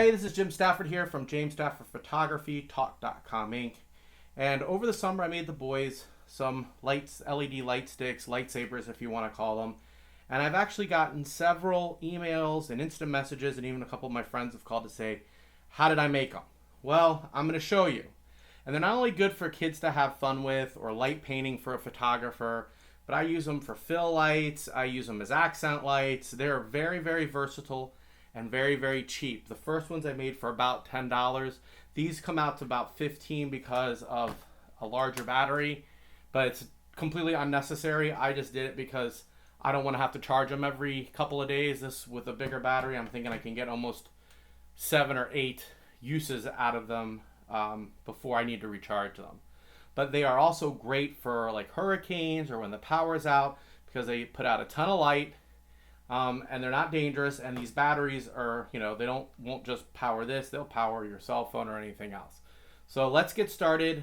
Hey, this is Jim Stafford here from James Stafford Photography, Talk.com Inc. And over the summer I made the boys some lights, LED light sticks, lightsabers if you want to call them. And I've actually gotten several emails and instant messages, and even a couple of my friends have called to say, how did I make them? Well, I'm going to show you. And they're not only good for kids to have fun with or light painting for a photographer, but I use them for fill lights, I use them as accent lights. They're very, very versatile and very, very cheap. The first ones I made for about $10. These come out to about $15 because of a larger battery, but it's completely unnecessary. I just did it because I don't want to have to charge them every couple of days. This, with a bigger battery, I'm thinking I can get almost 7 or 8 uses out of them before I need to recharge them. But they are also great for like hurricanes or when the power's out, because they put out a ton of light. And they're not dangerous, and these batteries are, they won't just power this, they'll power your cell phone or anything else. So let's get started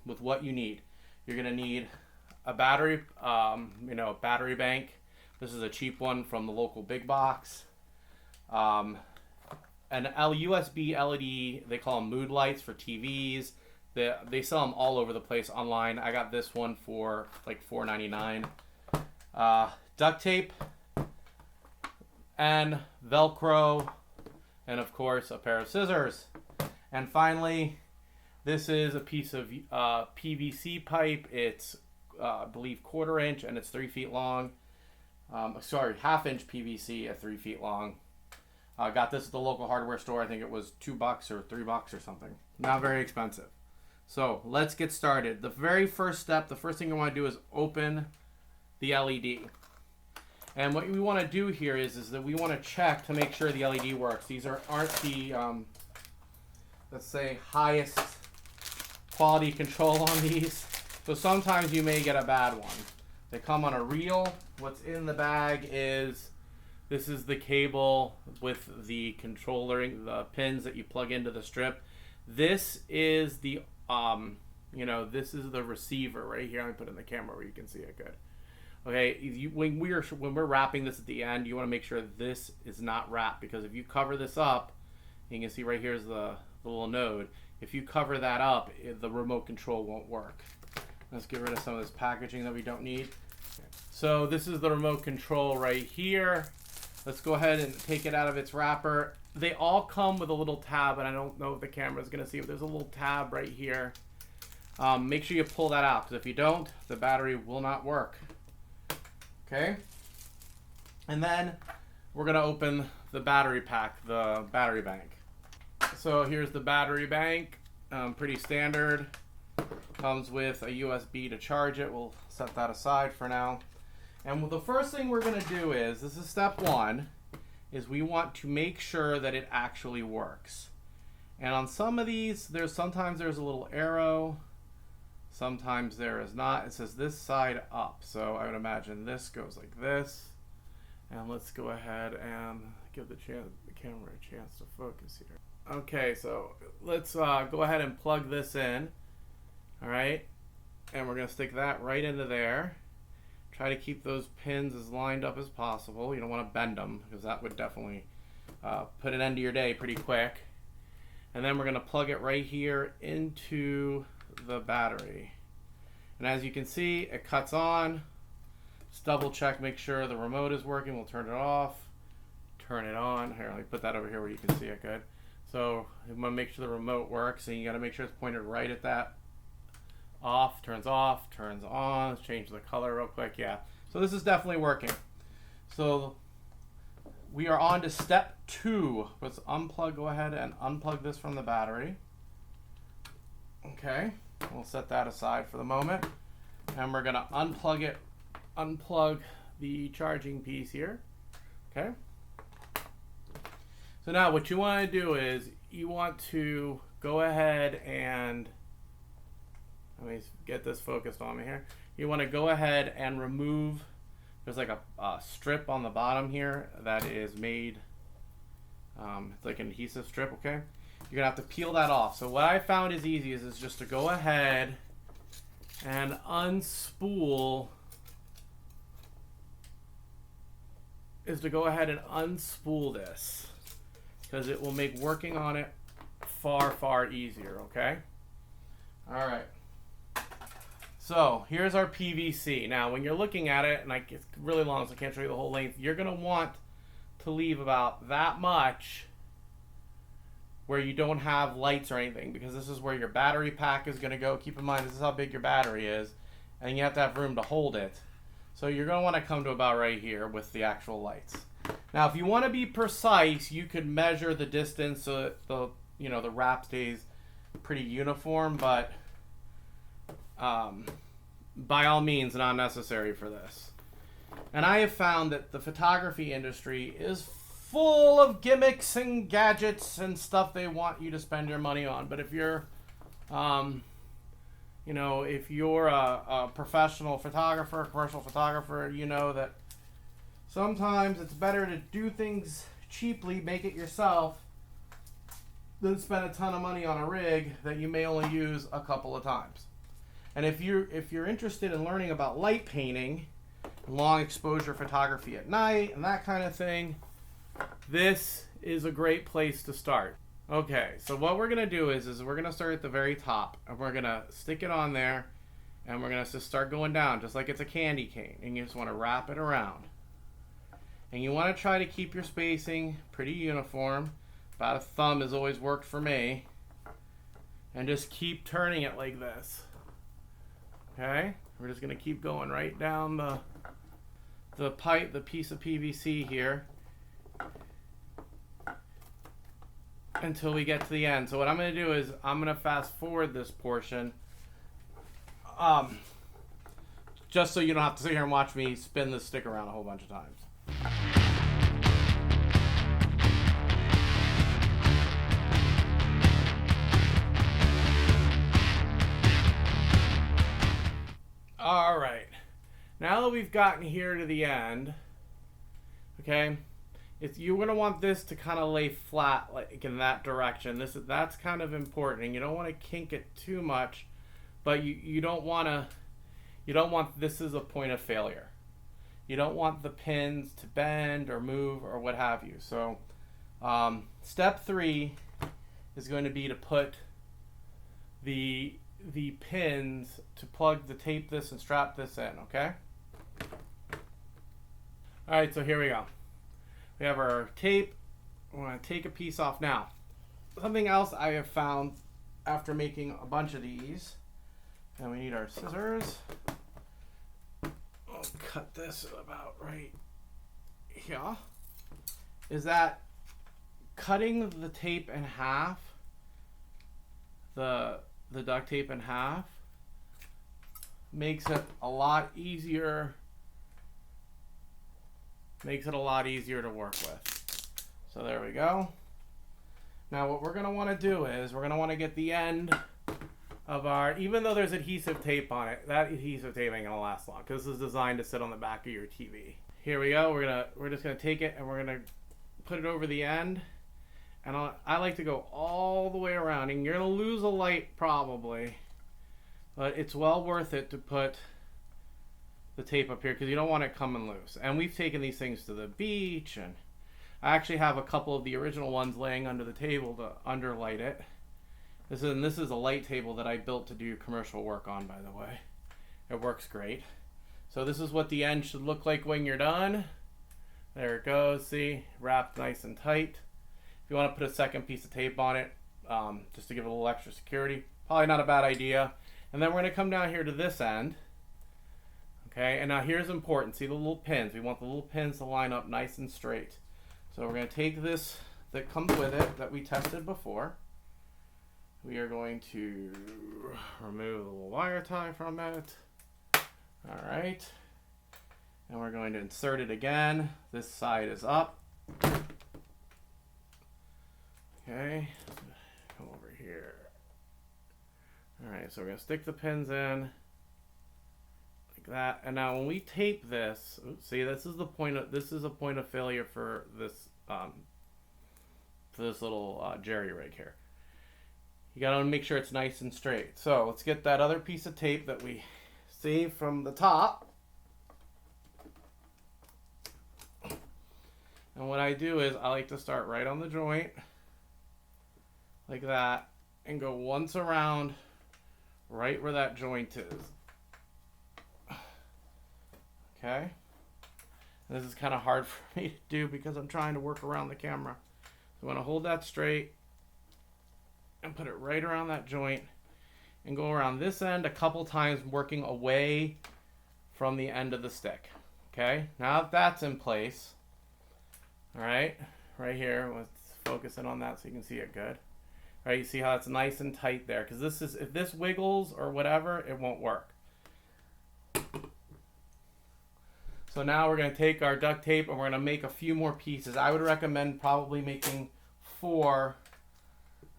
with what you need. You're going to need a battery, battery bank. This is a cheap one from the local big box. An USB LED, they call them mood lights for TVs. They sell them all over the place online. I got this one for like $4.99. Duct tape, and Velcro, and of course a pair of scissors. And finally, this is a piece of PVC pipe. It's I believe 1/4 inch, and it's 3 feet long. Half-inch PVC at 3 feet long. I got this at the local hardware store. I think it was $2 or $3 or something. Not very expensive. So let's get started. The very first step, the first thing you want to do is open the LED. And what we want to do here is that we want to check to make sure the LED works. These aren't the, let's say, highest quality control on these. So sometimes you may get a bad one. They come on a reel. What's in the bag is, this is the cable with the controller, the pins that you plug into the strip. This is the, this is the receiver right here. Let me put it in the camera where you can see it good. Okay, when we're wrapping this at the end, you want to make sure this is not wrapped, because if you cover this up, you can see right here is the little node. If you cover that up, the remote control won't work. Let's get rid of some of this packaging that we don't need. Okay. So this is the remote control right here. Let's go ahead and take it out of its wrapper. They all come with a little tab, and I don't know if the camera is going to see it. There's a little tab right here. Make sure you pull that out, because if you don't, the battery will not work. Okay, and then we're going to open the battery pack, the battery bank. So here's the battery bank, pretty standard. Comes with a USB to charge it. We'll set that aside for now. And the first thing we're going to do is, this is step one, is we want to make sure that it actually works. And on some of these, sometimes there's a little arrow. Sometimes there is not. It says this side up. So I would imagine this goes like this. And let's go ahead and give the camera a chance to focus here. Okay, so let's go ahead and plug this in. All right. And we're going to stick that right into there. Try to keep those pins as lined up as possible. You don't want to bend them, because that would definitely put an end to your day pretty quick. And then we're going to plug it right here into the battery. And as you can see, it cuts on. Just double check, make sure the remote is working. We'll turn it off, turn it on. Here, let me put that over here where you can see it good. So you want to make sure the remote works, and you got to make sure it's pointed right at that. Off, turns on. Let's change the color real quick. Yeah, so this is definitely working. So we are on to step 2. Let's go ahead and unplug this from the battery. Okay, we'll set that aside for the moment, and we're going to unplug the charging piece here. Okay, so now what you want to do is you want to go ahead and, let me get this focused on me here. You want to go ahead and remove, there's like a strip on the bottom here that is made, it's like an adhesive strip, okay? You're going to have to peel that off. So what I found is easy is just to go ahead and unspool this. because it will make working on it far, far easier, okay? All right. So here's our PVC. Now, when you're looking at it, and it's really long, so I can't show you the whole length, you're going to want to leave about that much where you don't have lights or anything, because this is where your battery pack is going to go. Keep in mind, this is how big your battery is, and you have to have room to hold it. So you're going to want to come to about right here with the actual lights. Now, if you want to be precise, you could measure the distance so that the wrap stays pretty uniform, but by all means, not necessary for this. And I have found that the photography industry is full of gimmicks and gadgets and stuff they want you to spend your money on. But if you're, if you're a professional photographer, commercial photographer, you know that sometimes it's better to do things cheaply, make it yourself, than spend a ton of money on a rig that you may only use a couple of times. And if you're interested in learning about light painting, long exposure photography at night, and that kind of thing, this is a great place to start. Okay, so what we're going to do is we're going to start at the very top, and we're going to stick it on there, and we're going to just start going down, just like it's a candy cane, and you just want to wrap it around. And you want to try to keep your spacing pretty uniform. About a thumb has always worked for me. And just keep turning it like this. Okay, we're just going to keep going right down the pipe, the piece of PVC here, until we get to the end. So what I'm going to do is I'm going to fast forward this portion, just so you don't have to sit here and watch me spin this stick around a whole bunch of times. All right, now that we've gotten here to the end, okay, you're going to want this to kind of lay flat, like in that direction. That's kind of important, and you don't want to kink it too much, but you don't want this as a point of failure. You don't want the pins to bend or move or what have you. So step 3 is going to be to put the pins to tape this and strap this in, okay? All right, so here we go. We have our tape. We're going to take a piece off. Now, something else I have found after making a bunch of these, and we need our scissors. I'll cut this about right here, is that cutting the tape in half, the duct tape in half, makes it a lot easier to work with. So there we go. Now what we're going to want to do is we're going to want to get the end of our, even though there's adhesive tape on it, that adhesive tape ain't going to last long because this is designed to sit on the back of your TV. Here we go. We're just going to take it and we're going to put it over the end. And I like to go all the way around, and you're going to lose a light probably, but it's well worth it to put the tape up here because you don't want it coming loose. And we've taken these things to the beach, and I actually have a couple of the original ones laying under the table to underlight it. This is a light table that I built to do commercial work on, by the way. It works great. So this is what the end should look like when you're done. There it goes, see? Wrapped nice and tight. If you want to put a second piece of tape on it, just to give it a little extra security, probably not a bad idea. And then we're going to come down here to this end. Okay, and now here's important. See the little pins? We want the little pins to line up nice and straight. So we're going to take this that comes with it that we tested before. We are going to remove the little wire tie from it. All right. And we're going to insert it again. This side is up. Okay, come over here. All right, so we're gonna stick the pins in like that. And now when we tape this, see, this is a point of failure for this little jerry rig here. You gotta make sure it's nice and straight. So let's get that other piece of tape that we saved from the top. And what I do is I like to start right on the joint, like that, and go once around right where that joint is. Okay? And this is kind of hard for me to do because I'm trying to work around the camera. So I want to hold that straight and put it right around that joint and go around this end a couple times, working away from the end of the stick. Okay? Now that that's in place, all right, right here, let's focus in on that so you can see it good. All right, you see how it's nice and tight there, because this is, if this wiggles or whatever, it won't work. So now we're going to take our duct tape and we're going to make a few more pieces. I would recommend probably making 4,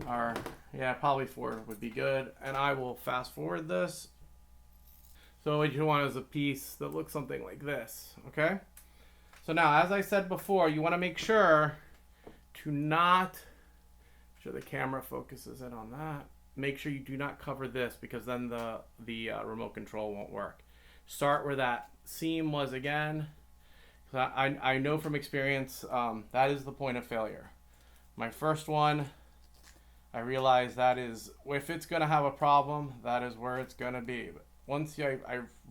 or yeah, probably 4 would be good. And I will fast forward this. So what you want is a piece that looks something like this, okay? So now, as I said before, you want to make sure to not, make sure the camera focuses in on that. Make sure you do not cover this, because then the remote control won't work. Start where that seam was again. I know from experience that is the point of failure. My first one, I realized that is, if it's going to have a problem, that is where it's going to be. But once I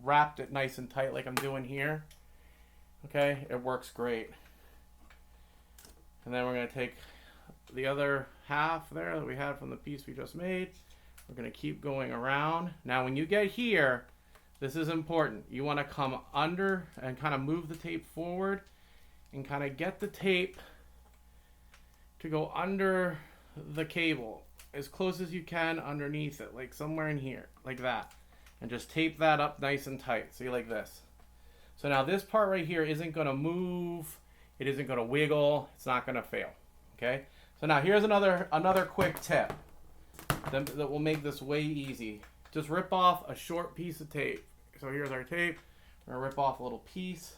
wrapped it nice and tight like I'm doing here, okay, it works great. And then we're going to take the other half there that we had from the piece we just made. We're going to keep going around. Now when you get here, this is important. You want to come under and kind of move the tape forward and kind of get the tape to go under the cable as close as you can underneath it, like somewhere in here, like that. And just tape that up nice and tight. See, like this. So now this part right here isn't going to move. It isn't going to wiggle. It's not going to fail. Okay? So now here's another quick tip that will make this way easy. Just rip off a short piece of tape. So here's our tape. We're going to rip off a little piece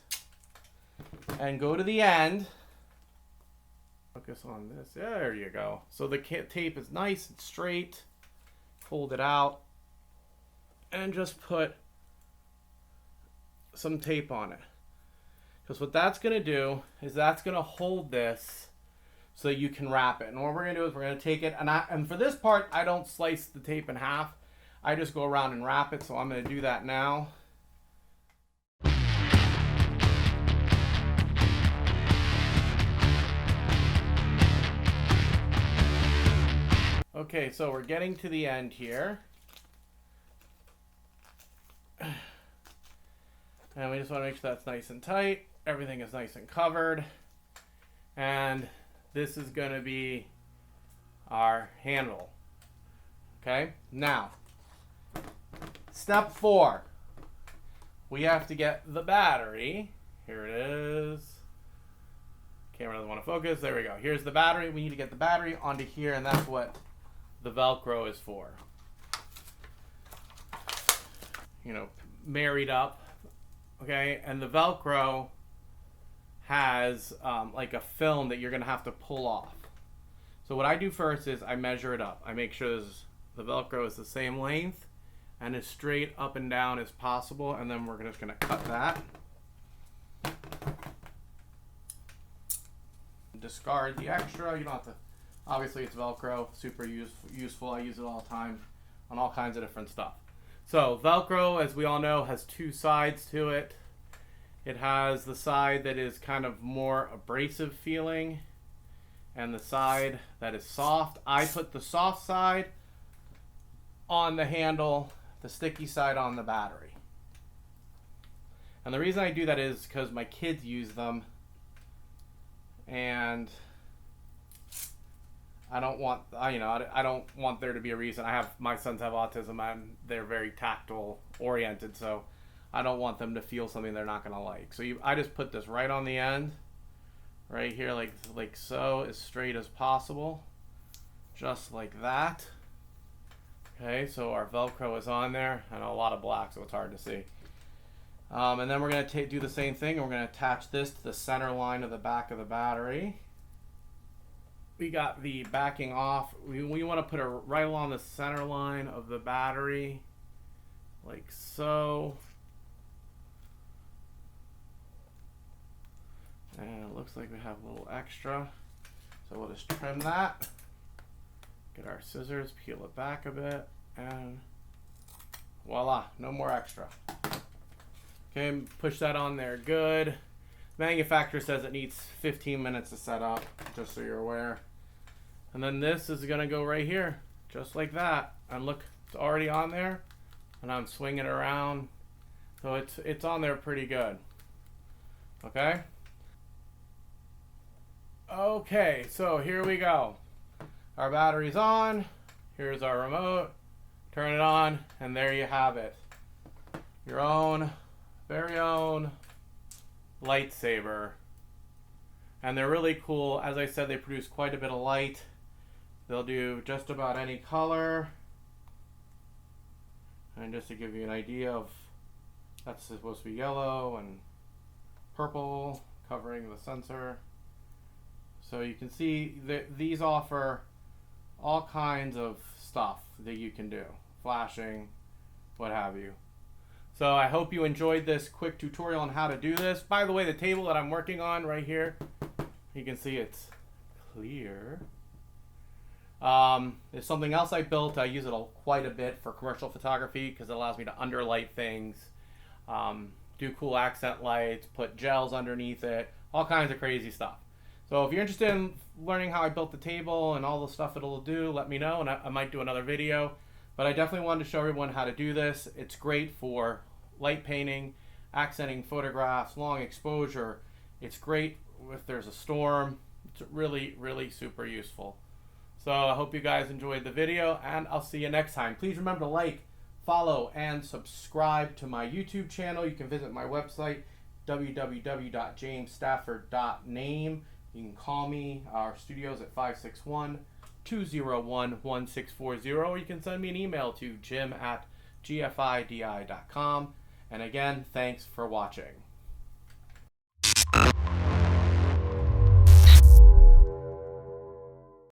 and go to the end. Focus on this. There you go. So the tape is nice and straight. Fold it out and just put some tape on it. Because what that's going to do is that's going to hold this so you can wrap it. And what we're going to do is we're going to take it, and for this part, I don't slice the tape in half. I just go around and wrap it, so I'm going to do that now. Okay, so we're getting to the end here. And we just want to make sure that's nice and tight. Everything is nice and covered. And this is going to be our handle. Okay, now, step 4. We have to get the battery. Here it is. Camera doesn't want to focus. There we go. Here's the battery. We need to get the battery onto here, and that's what the Velcro is for. You know, married up. Okay, and the Velcro has like a film that you're going to have to pull off. So what I do first is I measure it up. I make sure the Velcro is the same length and as straight up and down as possible, and then we're just going to cut that. Discard the extra. You don't have to, obviously it's Velcro, super useful. I use it all the time on all kinds of different stuff. So Velcro, as we all know, has 2 sides to it. It has the side that is kind of more abrasive feeling and the side that is soft. I put the soft side on the handle, the sticky side on the battery. And the reason I do that is because my kids use them, and I don't want, I don't want there to be a reason. My sons have autism, and they're very tactile oriented, so I don't want them to feel something they're not going to like. So I just put this right on the end, right here, like so, as straight as possible, just like that. Okay, so our Velcro is on there. I know a lot of black, so it's hard to see. And then we're going to do the same thing, and we're going to attach this to the center line of the back of the battery. We got the backing off. We want to put it right along the center line of the battery, like so. And it looks looks like we have a little extra. So we'll just trim that. Get our scissors, peel it back a bit, and voila, no more extra. Okay, push that on there good. Manufacturer says it needs 15 minutes to set up, just so you're aware. And then this is gonna go right here, just like that. And look, it's already on there, and I'm swinging it around. So it's on there pretty good. Okay? Okay, so here we go. Our battery's on. Here's our remote. Turn it on, and there you have it. Your own, very own lightsaber. And they're really cool. As I said, they produce quite a bit of light. They'll do just about any color. And just to give you an idea of, that's supposed to be yellow and purple, covering the sensor. So you can see that these offer all kinds of stuff that you can do. Flashing, what have you. So I hope you enjoyed this quick tutorial on how to do this. By the way, the table that I'm working on right here, you can see it's clear. It's something else I built. I use it quite a bit for commercial photography because it allows me to underlight things, do cool accent lights, put gels underneath it, all kinds of crazy stuff. So if you're interested in learning how I built the table and all the stuff it'll do, let me know, and I might do another video. But I definitely wanted to show everyone how to do this. It's great for light painting, accenting photographs, long exposure. It's great if there's a storm. It's really, really super useful. So I hope you guys enjoyed the video, and I'll see you next time. Please remember to like, follow, and subscribe to my YouTube channel. You can visit my website, www.jamesstafford.name. You can call me. Our studio's at 561-201-1640, or you can send me an email to jim@gfidi.com. And again, thanks for watching.